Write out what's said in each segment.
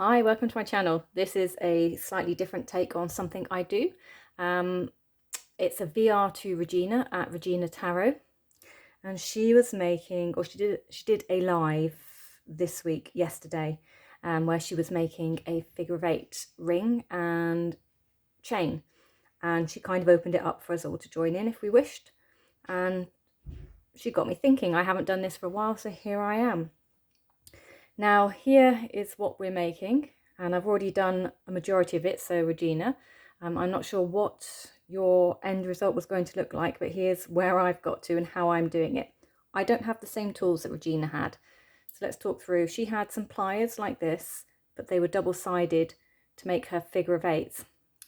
Hi, welcome to my channel. This is a slightly different take on something I do. It's a VR to Regina at Regina Tarot, and she was making, or she did a live this week, yesterday, where she was making a figure of 8 ring and chain, and she kind of opened it up for us all to join in if we wished, and she got me thinking. I haven't done this for a while, so here I am. Now here is what we're making, and I've already done a majority of it, so Regina, I'm not sure what your end result was going to look like, but here's where I've got to and how I'm doing it. I don't have the same tools that Regina had, so let's talk through. She had some pliers like this, but they were double-sided to make her figure of 8s.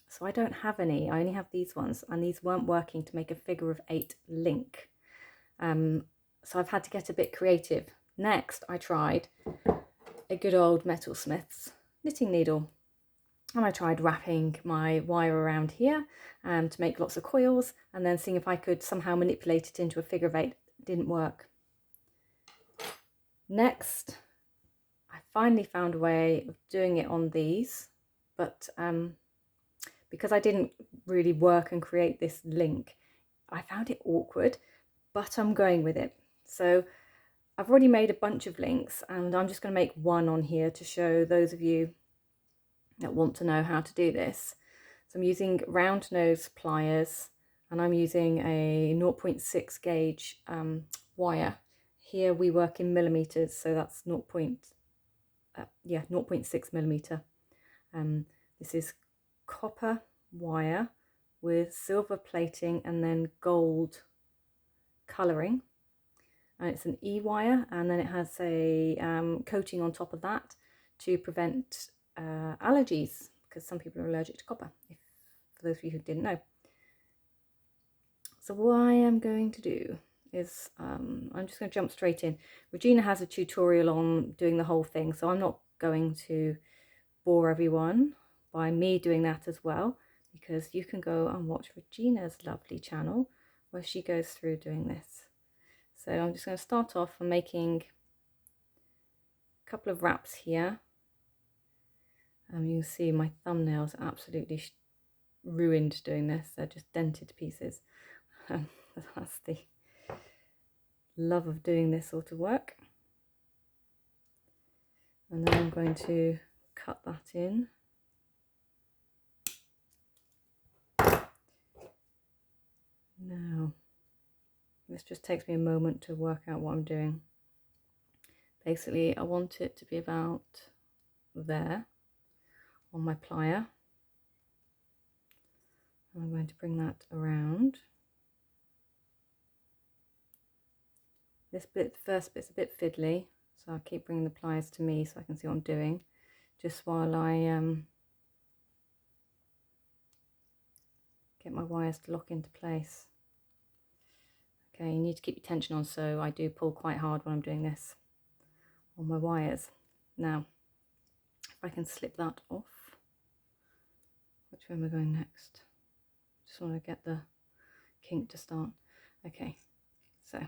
So I don't have any, I only have these ones, and these weren't working to make a figure of 8 link. So I've had to get a bit creative. Next, I tried a good old metalsmith's knitting needle, and I tried wrapping my wire around here to make lots of coils, and then seeing if I could somehow manipulate it into a figure of 8. It didn't work. Next, I finally found a way of doing it on these, but because I didn't really work and create this link, I found it awkward, but I'm going with it. So I've already made a bunch of links, and I'm just going to make one on here to show those of you that want to know how to do this. So I'm using round nose pliers, and I'm using a 0.6 gauge wire. Here we work in millimeters, so that's 0.6 millimeter. This is copper wire with silver plating and then gold colouring. And it's an E-wire, and then it has a coating on top of that to prevent allergies, because some people are allergic to copper, for those of you who didn't know. So what I am going to do is I'm just going to jump straight in. Regina has a tutorial on doing the whole thing, so I'm not going to bore everyone by me doing that as well, because you can go and watch Regina's lovely channel where she goes through doing this. So I'm just going to start off from making a couple of wraps here. You can see my thumbnails are absolutely ruined doing this. They're just dented pieces. That's the love of doing this sort of work. And then I'm going to cut that in. Now, this just takes me a moment to work out what I'm doing. Basically, I want it to be about there on my plier. I'm going to bring that around. This bit, the first bit's a bit fiddly, so I'll keep bringing the pliers to me so I can see what I'm doing, just while I get my wires to lock into place. Okay, you need to keep your tension on, so I do pull quite hard when I'm doing this on my wires. Now, if I can slip that off, which way am I going next? Just want to get the kink to start. Okay, so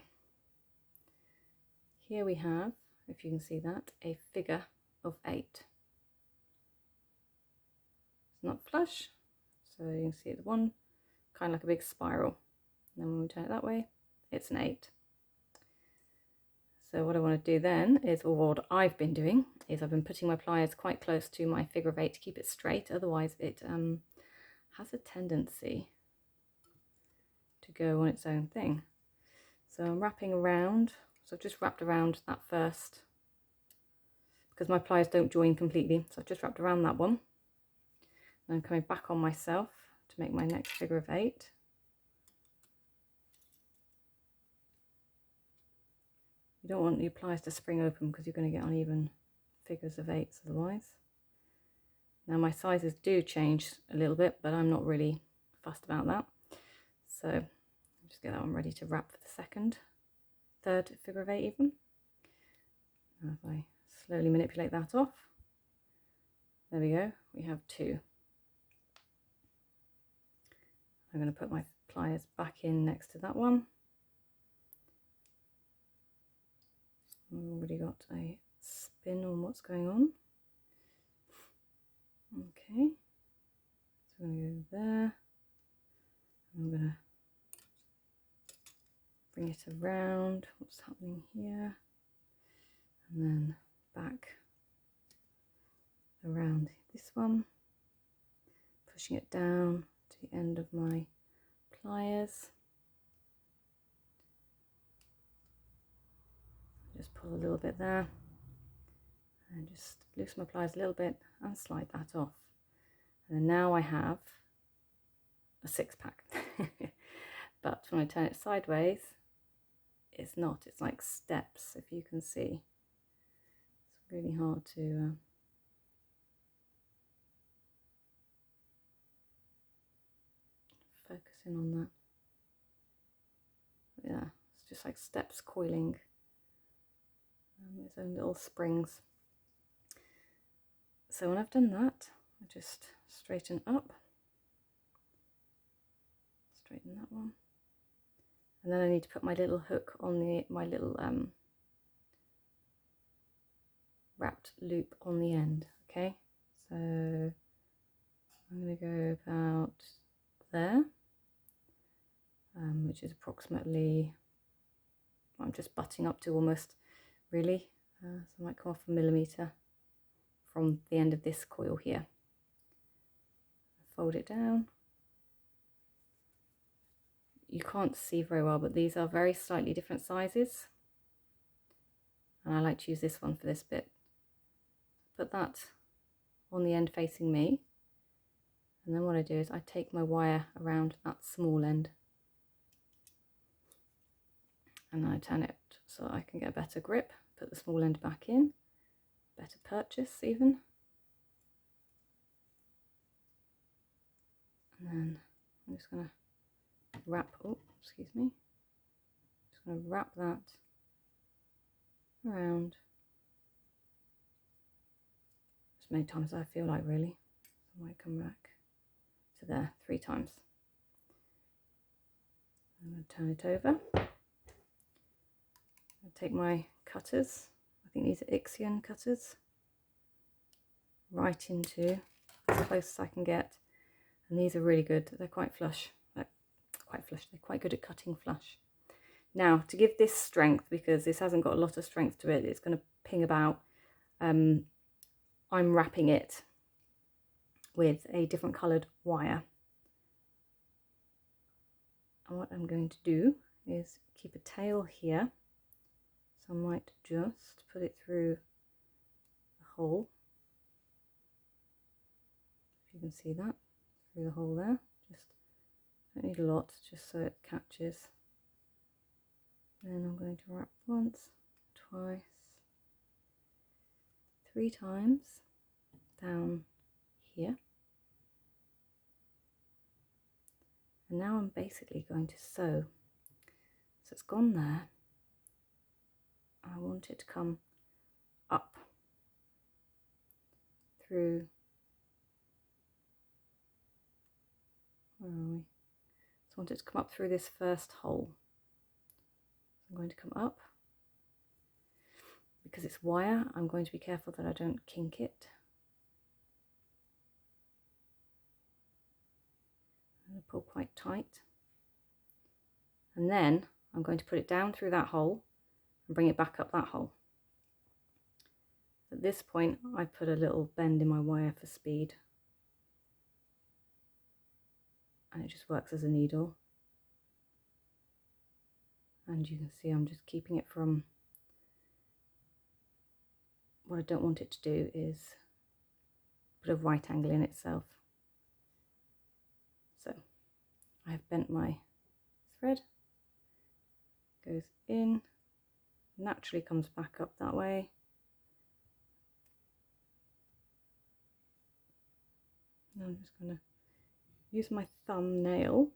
here we have, if you can see that, a figure of 8. It's not flush, so you can see it's one kind of like a big spiral. And then when we turn it that way, it's an 8. So what I want to do then is, or what I've been doing, is I've been putting my pliers quite close to my figure of 8 to keep it straight. Otherwise it has a tendency to go on its own thing. So I'm wrapping around. So I've just wrapped around that first, because my pliers don't join completely. So I've just wrapped around that one. And I'm coming back on myself to make my next figure of 8. You don't want your pliers to spring open, because you're going to get uneven figures of 8s otherwise. Now my sizes do change a little bit, but I'm not really fussed about that. So I'll just get that one ready to wrap for the third figure of 8 even. Now if I slowly manipulate that off, there we go, we have 2. I'm going to put my pliers back in next to that one. I've already got a spin on what's going on. Okay, so I'm going to go there. I'm going to bring it around. What's happening here? And then back around this one, pushing it down to the end of my pliers. Just pull a little bit there and just loosen my pliers a little bit and slide that off. And now I have a 6-pack. But when I turn it sideways, it's not. It's like steps, if you can see. It's really hard to focus in on that. Yeah, it's just like steps coiling. Its own little springs. So when I've done that, I just straighten up, straighten that one, and then I need to put my little hook on my little wrapped loop on the end. Okay, so I'm going to go about there, which is approximately, I'm just butting up to almost, really, so I might come off a millimetre from the end of this coil here. Fold it down. You can't see very well, but these are very slightly different sizes, and I like to use this one for this bit. Put that on the end facing me, and then what I do is I take my wire around that small end and then I turn it so I can get a better grip, put the small end back in, better purchase even. And then I'm just going to wrap, oh, excuse me, just going to wrap that around as many times as I feel like, really. So I might come back to there 3 times. I'm going to turn it over. I'll take my cutters, I think these are Ixion cutters, right into as close as I can get. And these are really good, they're quite flush, they're quite good at cutting flush. Now, to give this strength, because this hasn't got a lot of strength to it, it's going to ping about, I'm wrapping it with a different coloured wire. And what I'm going to do is keep a tail here, so I might just put it through the hole, if you can see that, through the hole there. Just don't need a lot, just so it catches. Then I'm going to wrap once, twice, 3 times down here. And now I'm basically going to sew. So it's gone there. I want it to come up through, where are we? So I want it to come up through this first hole. I'm going to come up. Because it's wire, I'm going to be careful that I don't kink it. I'm going to pull quite tight. And then I'm going to put it down through that hole and bring it back up that hole. At this point, I put a little bend in my wire for speed. And it just works as a needle. And you can see I'm just keeping it from, what I don't want it to do is put a right angle in itself. So I have bent my thread, goes in, naturally comes back up that way. Now I'm just going to use my thumbnail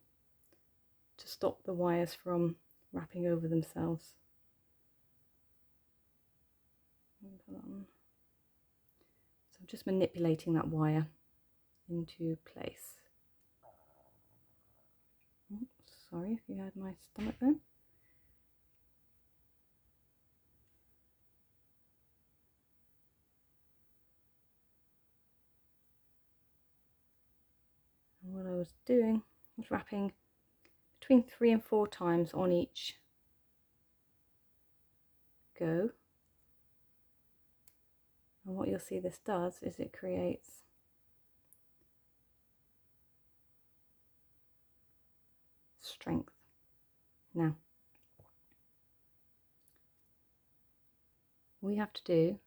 to stop the wires from wrapping over themselves. So I'm just manipulating that wire into place. Oh, sorry if you heard my stomach then. was doing was wrapping between 3 and 4 times on each go. And what you'll see this does is it creates strength. Now, all you have to do,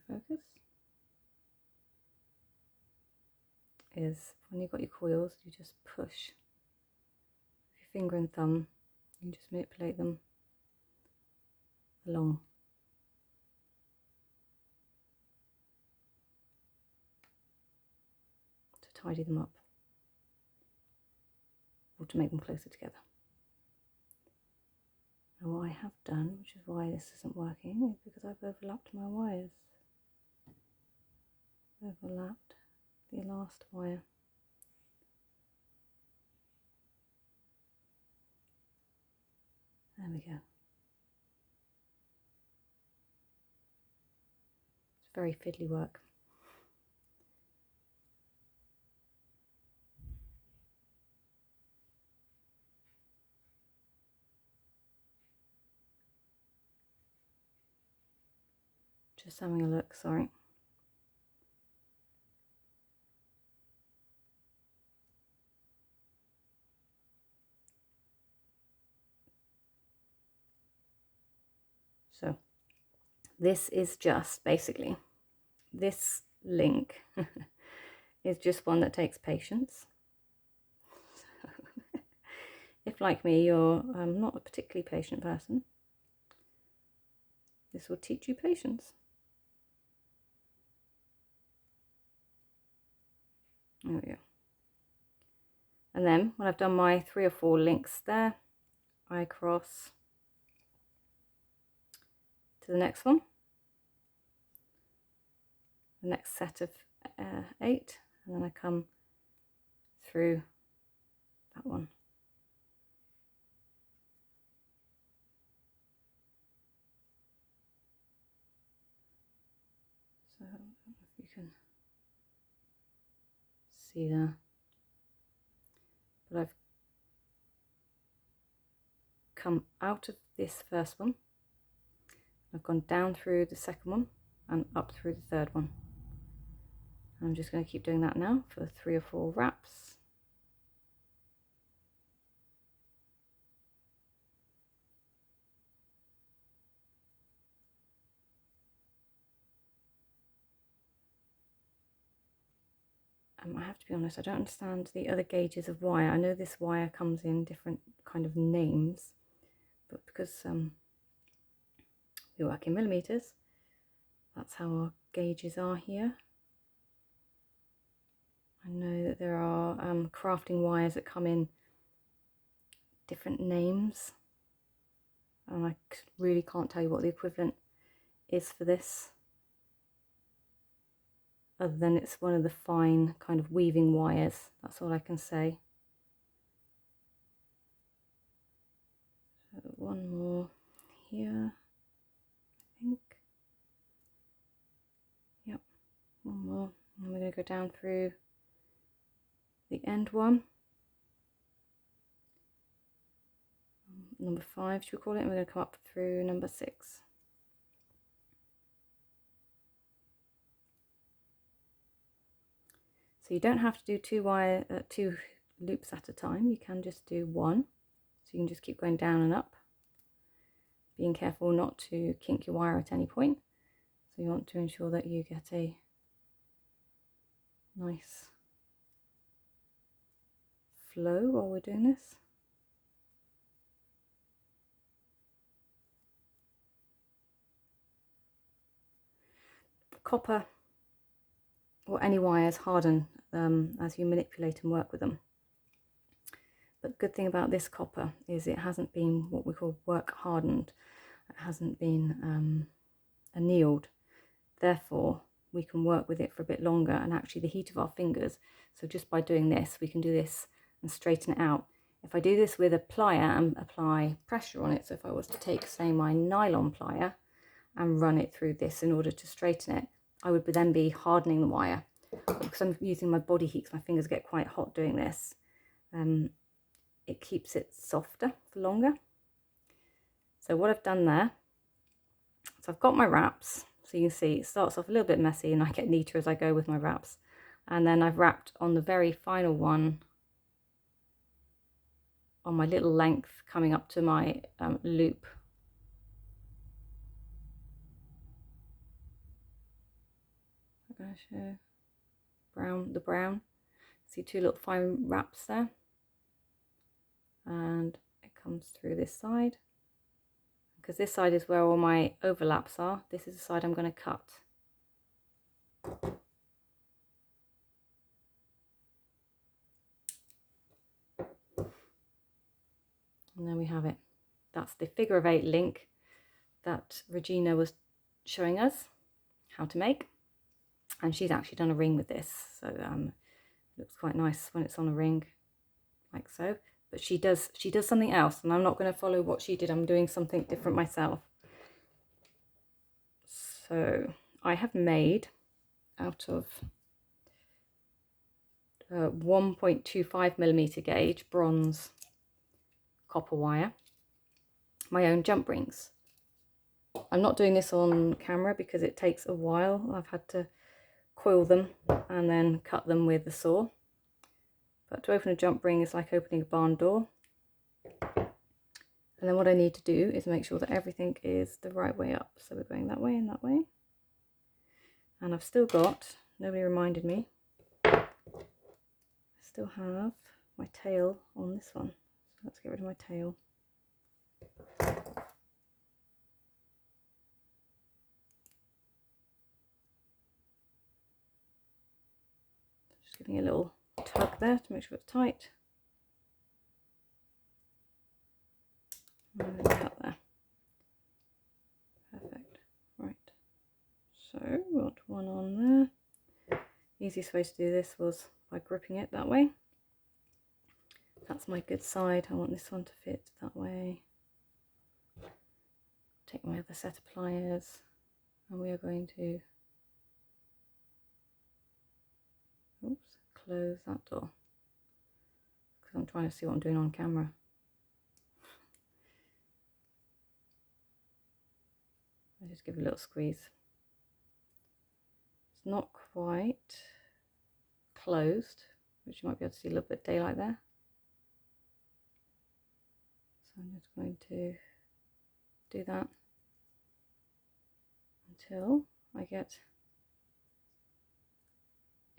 focus, is when you've got your coils, you just push your finger and thumb, you just manipulate them along. To tidy them up, or to make them closer together. Now what I have done, which is why this isn't working, is because I've overlapped my wires. Overlapped the last wire. There we go. It's very fiddly work. Just having a look, sorry. So this is just basically, this link is just one that takes patience. If like me, you're not a particularly patient person, this will teach you patience. There we go. And then when I've done my 3 or 4 links there, I cross to the next one, the next set of 8, and then I come through that one. So I don't know if you can see there, but I've come out of this first one, I've gone down through the second one and up through the third one. I'm just going to keep doing that now for 3 or 4 wraps. I have to be honest, I don't understand the other gauges of wire. I know this wire comes in different kind of names, but because we work in millimeters, that's how our gauges are here. I know that there are crafting wires that come in different names, and I really can't tell you what the equivalent is for this, other than it's one of the fine kind of weaving wires. That's all I can say. So one more here, I think. Yep, one more. And we're going to go down through the end one. Number 5, should we call it? And we're going to come up through number 6. So you don't have to do 2 loops at a time. You can just do 1. So you can just keep going down and up, being careful not to kink your wire at any point. So you want to ensure that you get a nice flow while we're doing this. Copper or any wires harden as you manipulate and work with them. But the good thing about this copper is it hasn't been what we call work hardened. It hasn't been annealed. Therefore, we can work with it for a bit longer, and actually the heat of our fingers. So just by doing this, we can do this and straighten it out. If I do this with a plier and apply pressure on it, so if I was to take, say, my nylon plier and run it through this in order to straighten it, I would then be hardening the wire. But because I'm using my body heat, 'cause my fingers get quite hot doing this, it keeps it softer for longer. So what I've done there, so I've got my wraps. So you can see it starts off a little bit messy and I get neater as I go with my wraps. And then I've wrapped on the very final one on my little length coming up to my loop. I'm going to show the brown. See two little fine wraps there. And it comes through this side. Because this side is where all my overlaps are. This is the side I'm going to cut. And there we have it. That's the figure of 8 link that Regina was showing us how to make. And she's actually done a ring with this. So it looks quite nice when it's on a ring, like so. But she does something else, and I'm not going to follow what she did. I'm doing something different myself. So I have made out of 1.25mm gauge bronze copper wire my own jump rings. I'm not doing this on camera because it takes a while. I've had to coil them and then cut them with the saw. But to open a jump ring is like opening a barn door. And then what I need to do is make sure that everything is the right way up. So we're going that way and that way. And I've still got, nobody reminded me, I still have my tail on this one. So let's get rid of my tail. Just giving a little tug there to make sure it's tight. And then cut there. Perfect. Right. So we want one on there. Easiest way to do this was by gripping it that way. That's my good side. I want this one to fit that way. Take my other set of pliers and we are going to close that door because I'm trying to see what I'm doing on camera. I just give it a little squeeze. It's not quite closed, which you might be able to see a little bit of daylight there. So I'm just going to do that until I get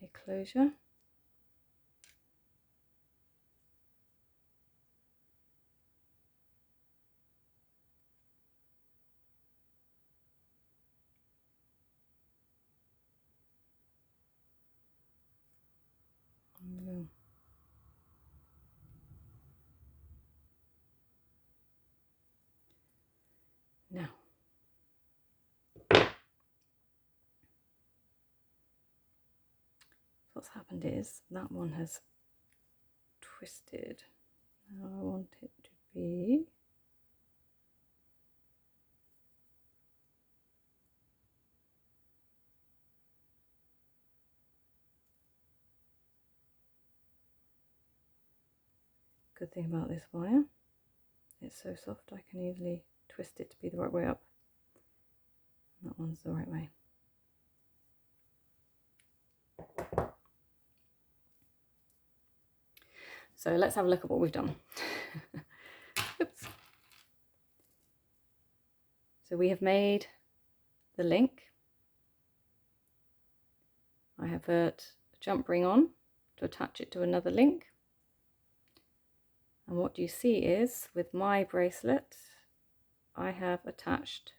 a closure. Now, what's happened is that one has twisted. Now I want it to be good thing about this wire, it's so soft I can easily twist it to be the right way up. That one's the right way. So let's have a look at what we've done. Oops. So we have made the link. I have put a jump ring on to attach it to another link. And what you see is with my bracelet, I have attached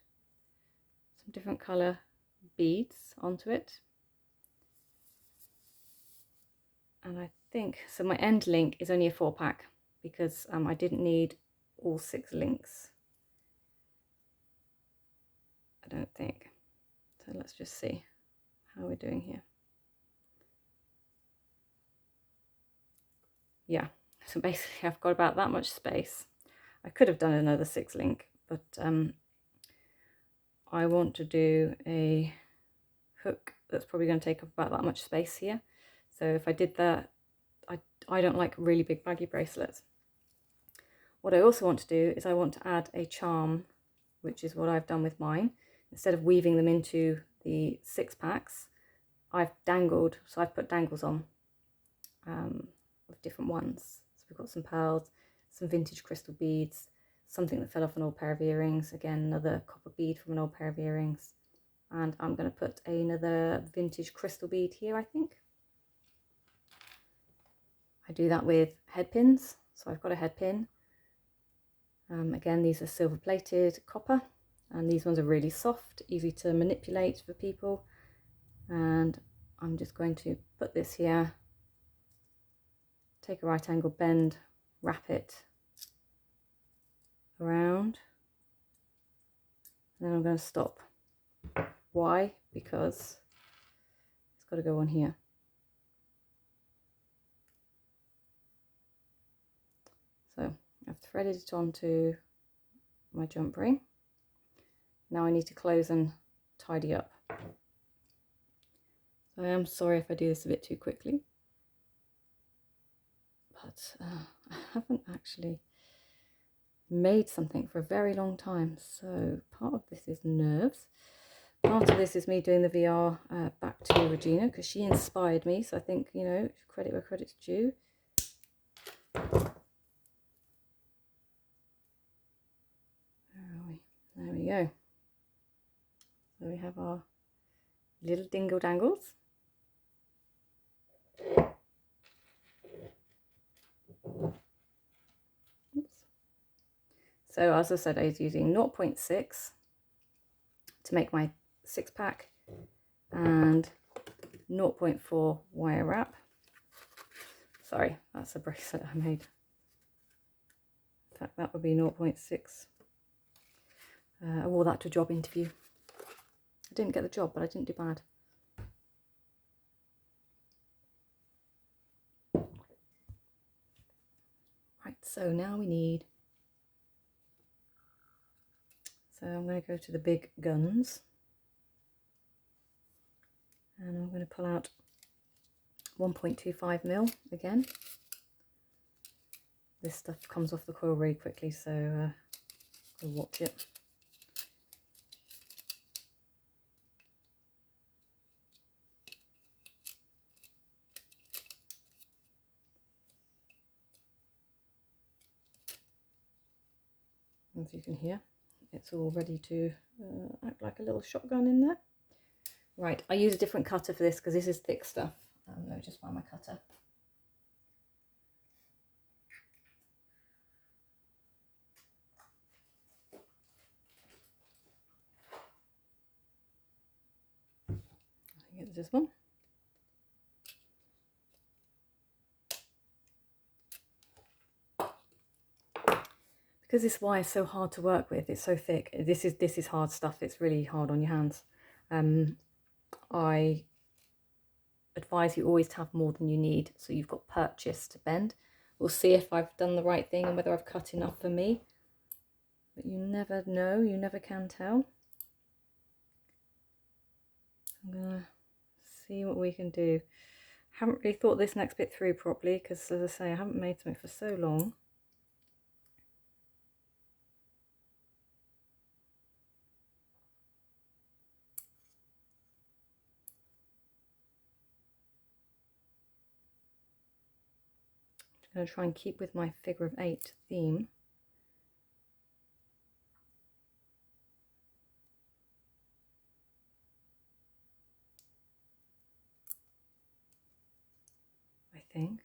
some different colour beads onto it. And I think, so my end link is only a 4-pack because I didn't need all 6 links. I don't think. So let's just see how we're doing here. Yeah, so basically I've got about that much space. I could have done another 6 link, but I want to do a hook that's probably going to take up about that much space here. So if I did that, I don't like really big baggy bracelets. What I also want to do is I want to add a charm, which is what I've done with mine. Instead of weaving them into the 6 packs, I've dangled, so I've put dangles on with different ones. So we've got some pearls, some vintage crystal beads, something that fell off an old pair of earrings, again another copper bead from an old pair of earrings, and I'm going to put another vintage crystal bead here, I think. I do that with head pins, so I've got a head pin. Again, these are silver plated copper, and these ones are really soft, easy to manipulate for people. And I'm just going to put this here, take a right angle bend, wrap it around, and then I'm going to stop. Why? Because it's got to go on here. So I've threaded it onto my jump ring. Now I need to close and tidy up. So I am sorry if I do this a bit too quickly, but I haven't actually made something for a very long time. So part of this is nerves. Part of this is me doing the VR back to Regina, because she inspired me. So I think, you know, credit where credit's due. There we go. So we have our little dingle dangles. Oops. So as I said, I was using 0.6 to make my 6 pack and 0.4 wire wrap. Sorry, that's a bracelet I made. In fact, that would be 0.6. I wore that to a job interview. I didn't get the job, but I didn't do bad. Right, so now we need... So I'm going to go to the big guns. And I'm going to pull out 1.25 mil again. This stuff comes off the coil really quickly, so I'll watch it. As you can hear, it's all ready to act like a little shotgun in there. Right, I use a different cutter for this because this is thick stuff. Let me just find my cutter. I think it's this one. Because this wire is so hard to work with, it's so thick. This is hard stuff. It's really hard on your hands. I advise you always to have more than you need, so you've got purchase to bend. We'll see if I've done the right thing and whether I've cut enough for me. But you never know. You never can tell. I'm gonna see what we can do. Haven't really thought this next bit through properly because, as I say, I haven't made something for so long. I'm going to try and keep with my figure of 8 theme. I think.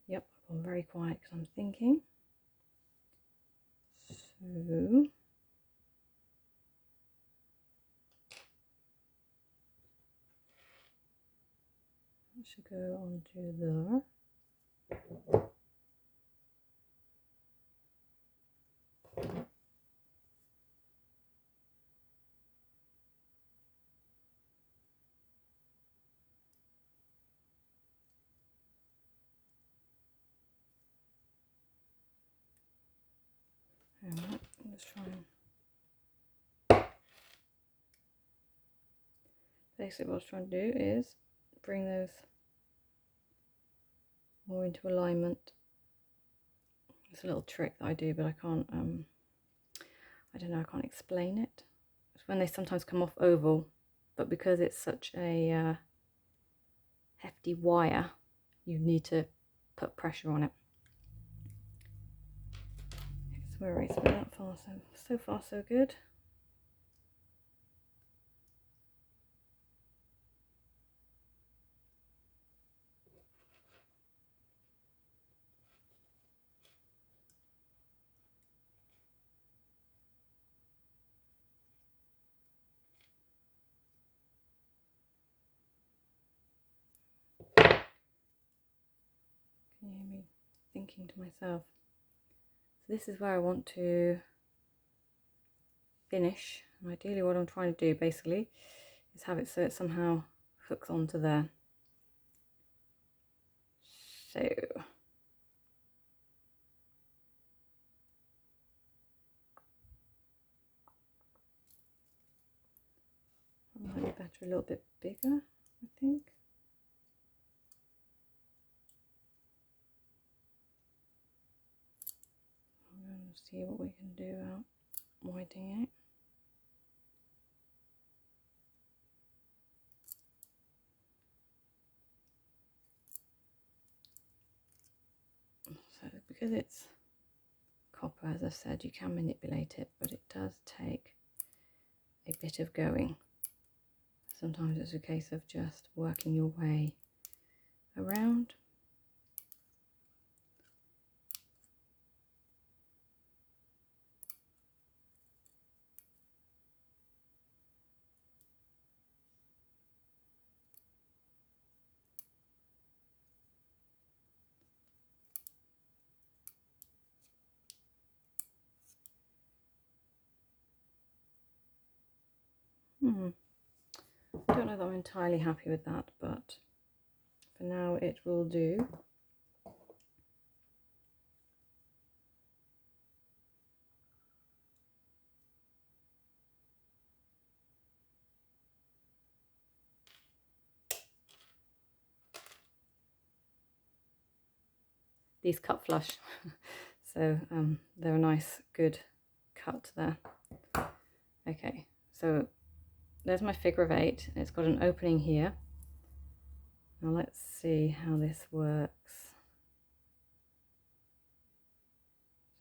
Yep, I'm very quiet because I'm thinking. So that should go onto there. just try and... Basically what I was trying to do is bring those more into alignment. It's a little trick that I do, but I can't, I don't know, I can't explain it. It's when they sometimes come off oval, but because it's such a hefty wire, you need to put pressure on it. So we're right that far, so far so good. Can you hear me thinking to myself? So this is where I want to finish, and ideally what I'm trying to do basically is have it so it somehow hooks onto there. So might be better a little bit bigger, I think. I'm going to see what we can do about widening it. So because it's copper, as I said, you can manipulate it, but it does take a bit of going. Sometimes it's a case of just working your way around. I don't know that I'm entirely happy with that, but for now it will do. These cut flush, so they're a nice good cut there. Okay, so there's my figure of 8. It's got an opening here. Now let's see how this works.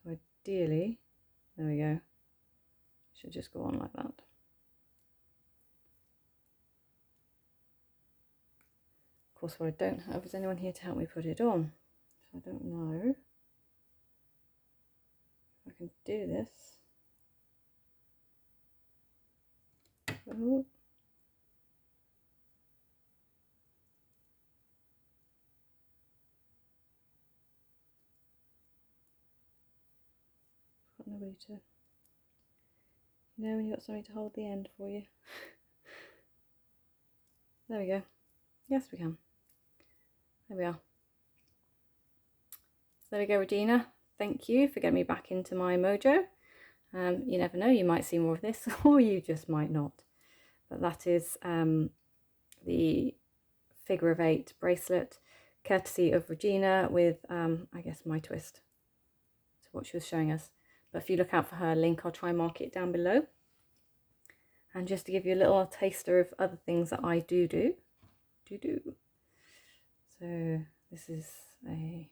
So ideally, there we go, should just go on like that. Of course, what I don't have is anyone here to help me put it on, so I don't know if I can do this. Oh. Got nobody to, you know, when you've got somebody to hold the end for you. There we go. Yes, we can. There we are. So there we go, Regina. Thank you for getting me back into my mojo. You never know, you might see more of this or you just might not. But that is the figure of 8 bracelet, courtesy of Regina, with I guess my twist to what she was showing us. But if you look out for her link, I'll try and mark it down below. And just to give you a little taster of other things that I do. So this is a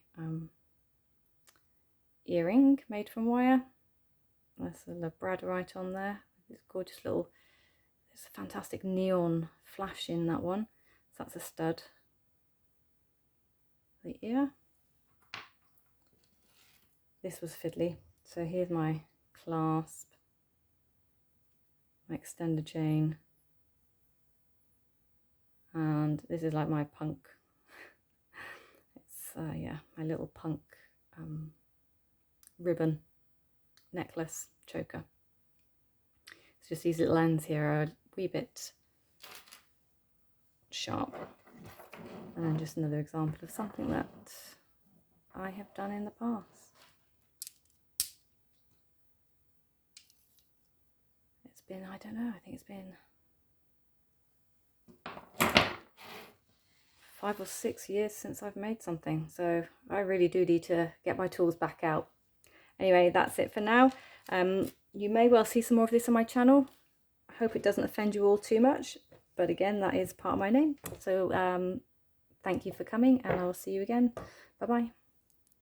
earring made from wire. There's a labradorite on there. This gorgeous little, there's a fantastic neon flash in that one. So that's a stud. The ear. This was fiddly. So here's my clasp, my extender chain, and this is like my punk. It's yeah, my little punk ribbon necklace choker. It's just these little ends here are a wee bit sharp. And then just another example of something that I have done in the past. been, I don't know, I think it's been 5 or 6 years since I've made something. So I really do need to get my tools back out. Anyway, that's it for now. You may well see some more of this on my channel. I hope it doesn't offend you all too much. But again, that is part of my name. So thank you for coming, and I'll see you again. Bye-bye.